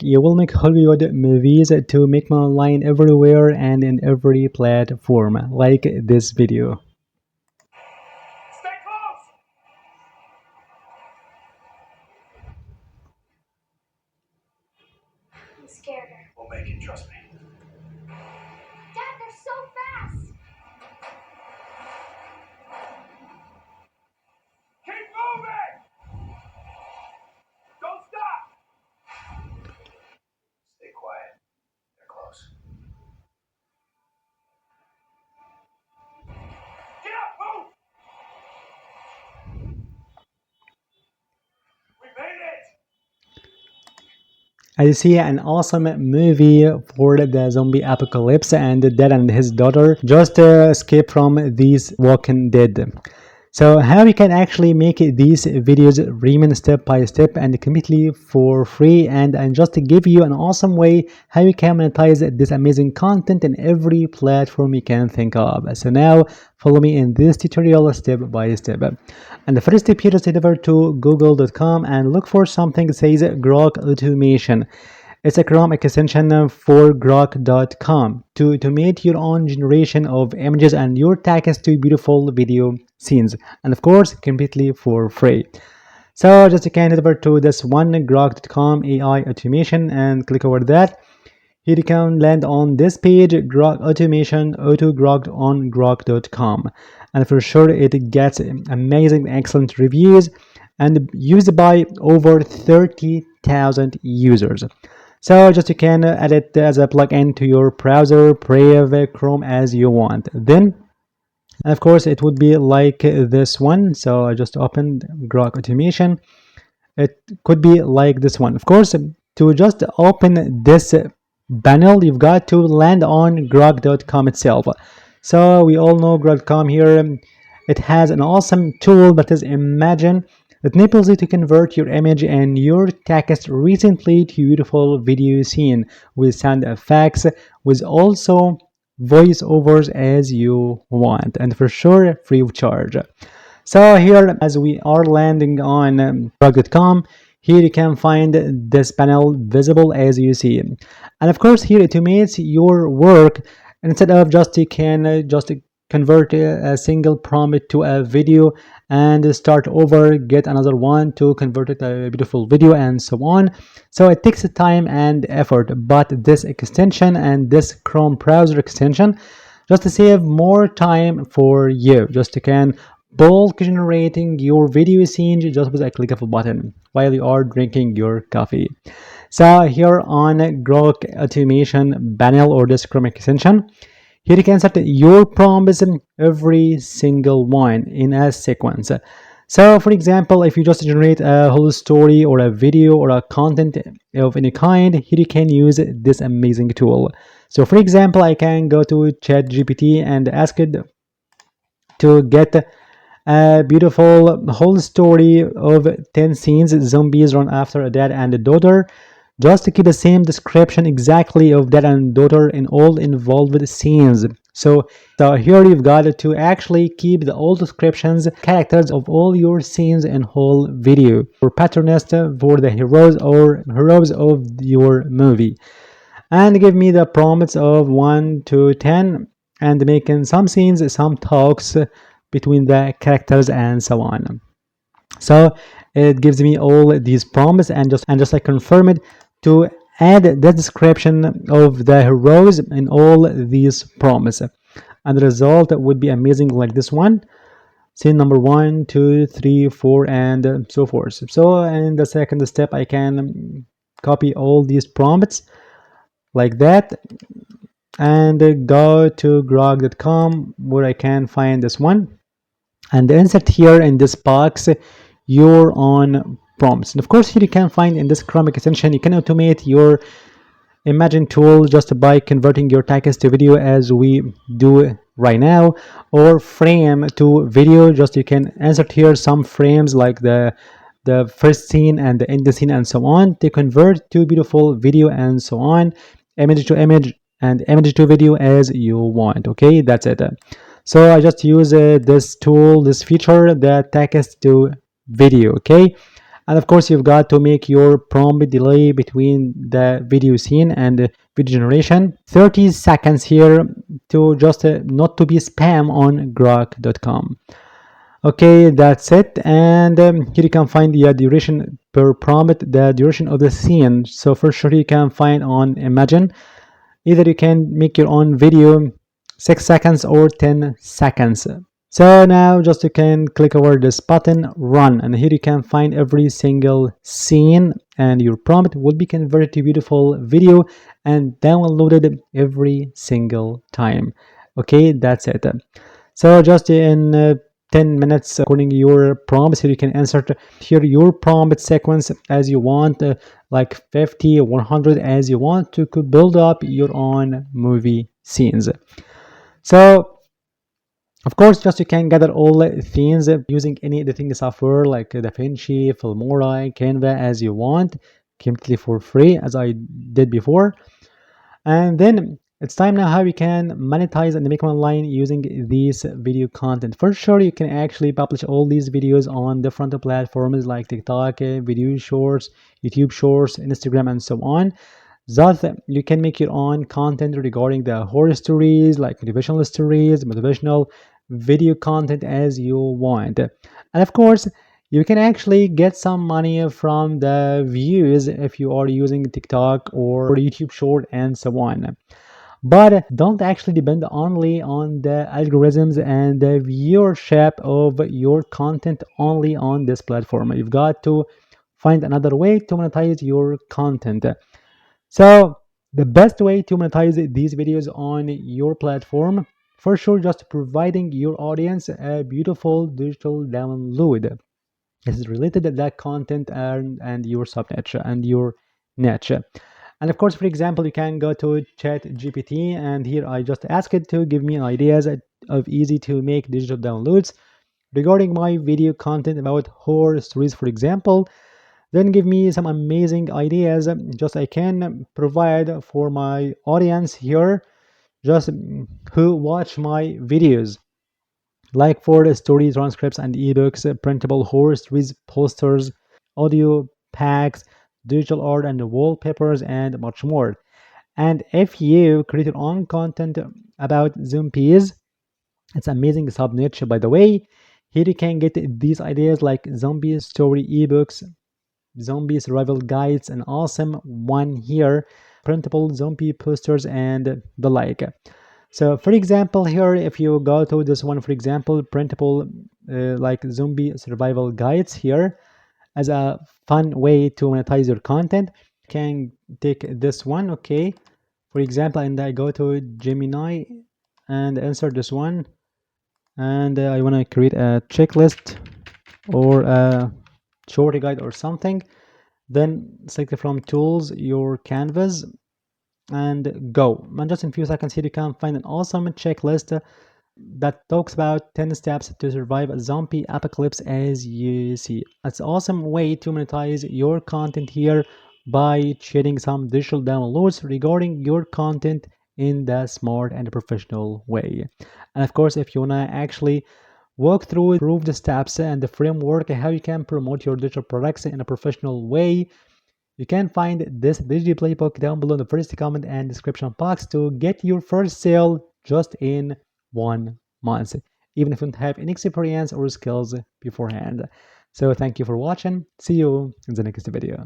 You will make Hollywood movies to make money online everywhere and in every platform, like this video. Stay close! I'm scared. We'll make it, trust me. Dad, they're so fast! Keep moving! Don't stop! Stay quiet. They're close. Get up! Move! We made it! As you see, an awesome movie for the zombie apocalypse, and the dad and his daughter just escape from these walking dead. So how you can actually make these videos remain step by step and completely for free, and just to give you an awesome way how you can monetize this amazing content in every platform you can think of. So now follow me in this tutorial step by step. And the first step here is head over to google.com and look for something that says Grok Automation. It's a Chrome extension for grok.com to automate your own generation of images and your text to beautiful video scenes, and of course completely for free. So just you can head over to this one grok.com AI automation and click over that. Here you can land on this page, Grok Automation Auto Grok on grok.com, and for sure it gets amazing excellent reviews and used by over 30,000 users. So just you can add it as a plugin to your browser, Brave, Chrome as you want. Then, of course, it would be like this one. So I just opened Grok Automation. It could be like this one. Of course, to just open this panel, you've got to land on grok.com itself. So we all know grok.com here. It has an awesome tool that is Imagine. It enables you to convert your image and your text recently to beautiful video scene with sound effects, with also voiceovers as you want, and for sure free of charge. So here, as we are landing on grok.com, here you can find this panel visible as you see. And of course, here it automates your work. Instead of just you can just convert a single prompt to a video and start over, get another one to convert it to a beautiful video and so on. So it takes time and effort, but this extension and this Chrome browser extension just to save more time for you, just you can bulk generating your video scene just with a click of a button while you are drinking your coffee. So here on Grok Automation panel or this Chrome extension, here you can set your prompts, every single one in a sequence. So for example, if you just generate a whole story or a video or a content of any kind, here you can use this amazing tool. So for example, I can go to ChatGPT and ask it to get a beautiful whole story of 10 scenes. Zombies run after a dad and a daughter, just to keep the same description exactly of dad and daughter in all involved scenes. So here you've got to actually keep the all descriptions, characters of all your scenes in whole video for patronist for the heroes of your movie, and give me the prompts of 1 to 10 and making some scenes, some talks between the characters and so on. So it gives me all these prompts and just like confirm it to add the description of the heroes in all these prompts, and the result would be amazing like this one. Scene number 1, 2, 3, 4, and so forth. So in the second step, I can copy all these prompts like that and go to grok.com where I can find this one and insert here in this box your own prompts. And of course, here you can find in this Chrome extension, you can automate your Imagine tool just by converting your text to video as we do right now, or frame to video. Just you can insert here some frames like the first scene and the end scene and so on to convert to beautiful video and so on, image to image and image to video as you want. Okay, that's it. So I just use this tool, this feature, the text to video. Okay, And of course, you've got to make your prompt delay between the video scene and the video generation 30 seconds here to just not to be spam on grok.com. Okay, that's it. And here you can find the duration per prompt, the duration of the scene. So for sure you can find on Imagine. Either you can make your own video 6 seconds or 10 seconds. So now just you can click over this button, run, and here you can find every single scene and your prompt will be converted to beautiful video and downloaded every single time. Okay, that's it. So just in 10 minutes according to your prompts here you can insert here your prompt sequence as you want, like 50 or 100 as you want to build up your own movie scenes. So of course just you can gather all the themes using any editing software like DaVinci, Filmora, Canva as you want, completely for free as I did before. And then it's time now how we can monetize and make online using these video content. For sure, you can actually publish all these videos on different platforms like TikTok, video shorts, YouTube shorts, Instagram, and so on. Thus, you can make your own content regarding the horror stories, like stories, motivational video content as you want. And of course, you can actually get some money from the views if you are using TikTok or YouTube short and so on. But don't actually depend only on the algorithms and the viewership of your content only on this platform. You've got to find another way to monetize your content. So the best way to monetize these videos on your platform, for sure, just providing your audience a beautiful digital download. This is related to that content and your sub niche and your niche. And of course, for example, you can go to Chat GPT, and here I just ask it to give me ideas of easy to make digital downloads regarding my video content about horror stories, for example. Then give me some amazing ideas just I can provide for my audience here, just who watch my videos, like for the stories, transcripts, and ebooks, printable horror stories, posters, audio packs, digital art, and wallpapers, and much more. And if you create your own content about zombies, it's amazing sub niche, by the way. Here you can get these ideas like zombie story ebooks, zombie survival guides, an awesome one here, printable zombie posters, and the like. So for example, here, if you go to this one, for example, printable like zombie survival guides here as a fun way to monetize your content, you can take this one, okay, for example, and I go to Gemini and insert this one, and I want to create a checklist or a short guide or something. Then select from tools your canvas and go. And just in a few seconds here you can find an awesome checklist that talks about 10 steps to survive a zombie apocalypse. As you see, it's an awesome way to monetize your content here by sharing some digital downloads regarding your content in the smart and professional way. And of course, if you want to actually walk through prove the steps and the framework how you can promote your digital products in a professional way, you can find this digital playbook down below in the first comment and description box to get your first sale just in 1 month, even if you don't have any experience or skills beforehand. So thank you for watching. See you in the next video.